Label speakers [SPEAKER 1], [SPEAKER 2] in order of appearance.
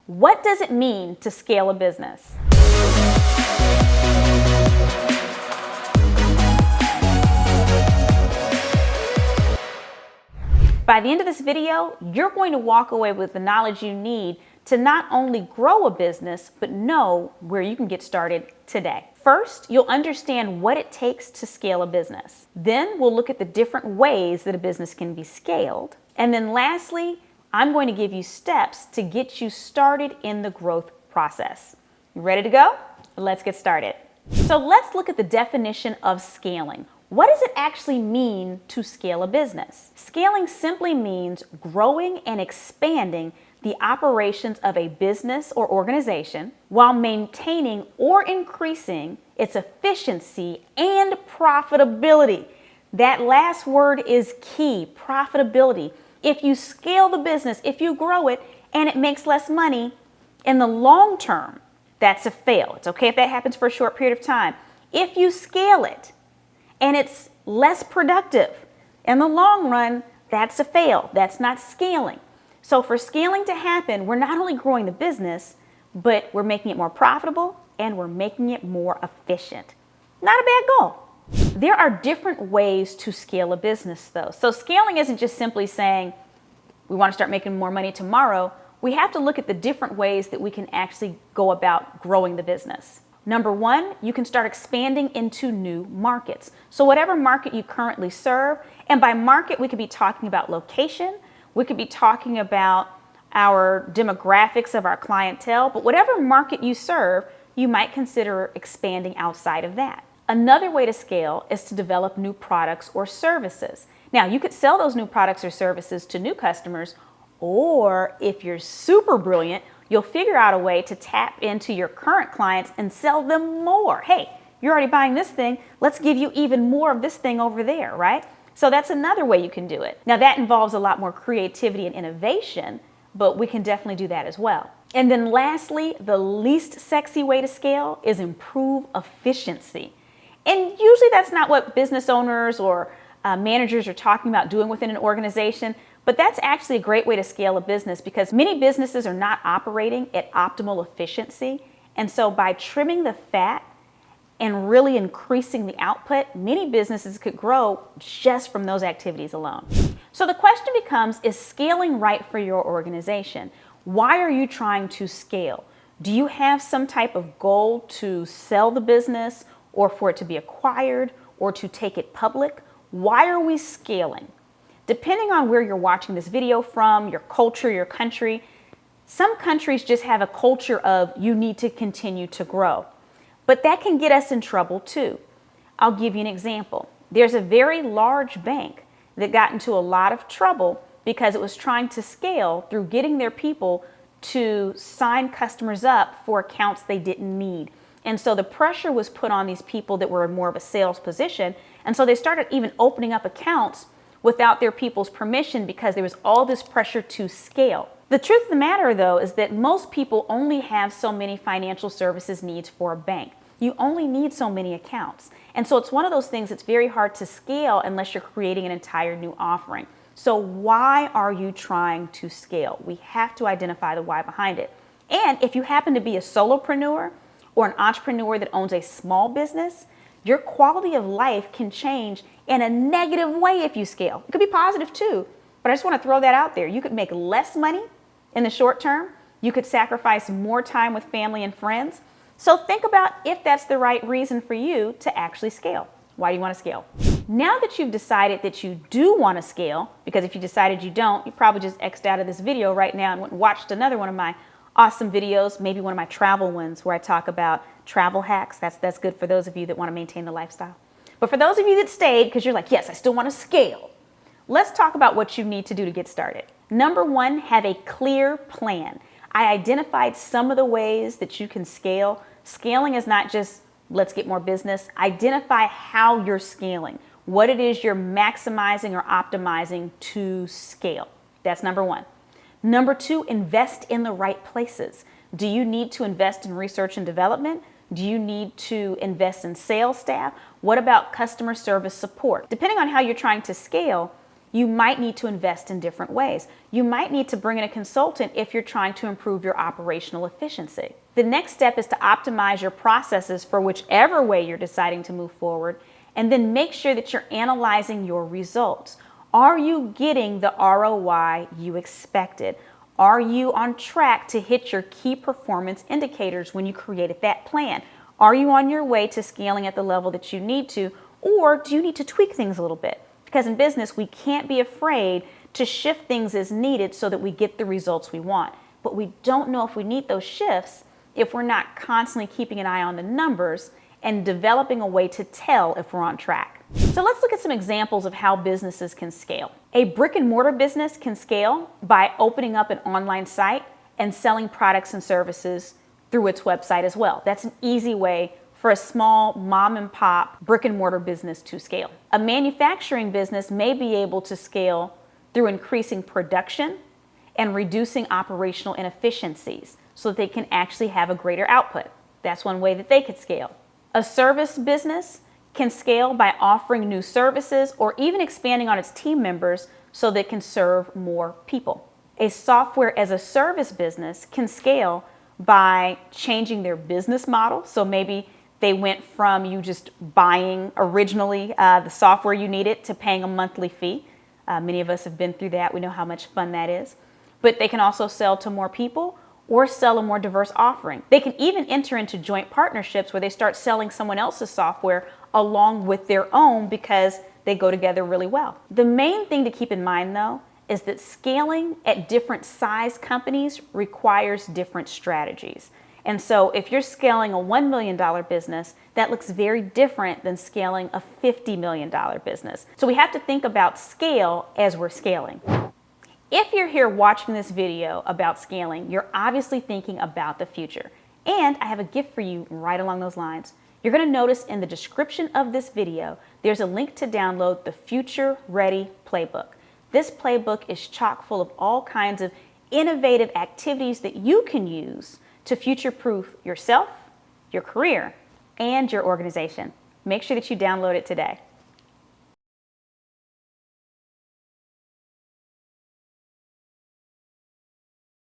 [SPEAKER 1] What does it mean to scale a business? By the end of this video, you're going to walk away with the knowledge you need to not only grow a business, but know where you can get started today. First, you'll understand what it takes to scale a business. Then we'll look at the different ways that a business can be scaled. And then lastly, I'm going to give you steps to get you started in the growth process. You ready to go? Let's get started. So let's look at the definition of scaling. What does it actually mean to scale a business? Scaling simply means growing and expanding the operations of a business or organization while maintaining or increasing its efficiency and profitability. That last word is key, profitability. If you scale the business, if you grow it and it makes less money, in the long term, that's a fail. It's okay if that happens for a short period of time. If you scale it and it's less productive, in the long run, that's a fail. That's not scaling. So for scaling to happen, we're not only growing the business, but we're making it more profitable and we're making it more efficient. Not a bad goal. There are different ways to scale a business though. So scaling isn't just simply saying we want to start making more money tomorrow. We have to look at the different ways that we can actually go about growing the business. Number one, you can start expanding into new markets. So whatever market you currently serve, and by market, we could be talking about location, we could be talking about our demographics of our clientele, but whatever market you serve, you might consider expanding outside of that. Another way to scale is to develop new products or services. Now, you could sell those new products or services to new customers, or if you're super brilliant, you'll figure out a way to tap into your current clients and sell them more. Hey, you're already buying this thing. Let's give you even more of this thing over there, right? So that's another way you can do it. Now that involves a lot more creativity and innovation, but we can definitely do that as well. And then lastly, the least sexy way to scale is improve efficiency. And usually that's not what business owners or managers are talking about doing within an organization. But that's actually a great way to scale a business because many businesses are not operating at optimal efficiency. And so by trimming the fat and really increasing the output, many businesses could grow just from those activities alone. So the question becomes, is scaling right for your organization? Why are you trying to scale? Do you have some type of goal to sell the business or for it to be acquired or to take it public? Why are we scaling? Depending on where you're watching this video from, your culture, your country, some countries just have a culture of you need to continue to grow. But that can get us in trouble too. I'll give you an example. There's a very large bank that got into a lot of trouble because it was trying to scale through getting their people to sign customers up for accounts they didn't need. And so the pressure was put on these people that were in more of a sales position. And so they started even opening up accounts without their people's permission because there was all this pressure to scale. The truth of the matter, though, is that most people only have so many financial services needs for a bank. You only need so many accounts. And so it's one of those things that's very hard to scale unless you're creating an entire new offering. So why are you trying to scale? We have to identify the why behind it. And if you happen to be a solopreneur or an entrepreneur that owns a small business, your quality of life can change in a negative way if you scale. It could be positive too, but I just want to throw that out there. You could make less money in the short term. You could sacrifice more time with family and friends. So think about if that's the right reason for you to actually scale. Why do you want to scale? Now that you've decided that you do want to scale, because if you decided you don't, you probably just X'd out of this video right now and went and watched another one of my awesome videos, maybe one of my travel ones where I talk about travel hacks. That's good for those of you that want to maintain the lifestyle. But for those of you that stayed, because you're like, yes, I still want to scale, let's talk about what you need to do to get started. Number one, have a clear plan. I identified some of the ways that you can scale. Scaling is not just let's get more business. Identify how you're scaling, what it is you're maximizing or optimizing to scale. That's number one. Number two, invest in the right places. Do you need to invest in research and development? Do you need to invest in sales staff? What about customer service support? Depending on how you're trying to scale, You might need to invest in different ways. You might need to bring in a consultant if you're trying to improve your operational efficiency. The next step is to optimize your processes for whichever way you're deciding to move forward, and then make sure that you're analyzing your results. Are you getting the ROI you expected? Are you on track to hit your key performance indicators when you created that plan? Are you on your way to scaling at the level that you need to, or do you need to tweak things a little bit? Because in business, we can't be afraid to shift things as needed so that we get the results we want. But we don't know if we need those shifts if we're not constantly keeping an eye on the numbers and developing a way to tell if we're on track. So let's look at some examples of how businesses can scale. A brick and mortar business can scale by opening up an online site and selling products and services through its website as well. That's an easy way for a small mom and pop brick and mortar business to scale. A manufacturing business may be able to scale through increasing production and reducing operational inefficiencies so that they can actually have a greater output. That's one way that they could scale. A service business can scale by offering new services or even expanding on its team members so they can serve more people. A software as a service business can scale by changing their business model. So maybe they went from you just buying originally the software you needed to paying a monthly fee. Many of us have been through that. We know how much fun that is. But they can also sell to more people or sell a more diverse offering. They can even enter into joint partnerships where they start selling someone else's software along with their own because they go together really well. The main thing to keep in mind, though, is that scaling at different size companies requires different strategies. And so if you're scaling a $1 million business, that looks very different than scaling a $50 million business. So we have to think about scale as we're scaling. If you're here watching this video about scaling, you're obviously thinking about the future. And I have a gift for you right along those lines. You're going to notice in the description of this video, there's a link to download the Future Ready Playbook. This playbook is chock full of all kinds of innovative activities that you can use to future-proof yourself, your career, and your organization. Make sure that you download it today.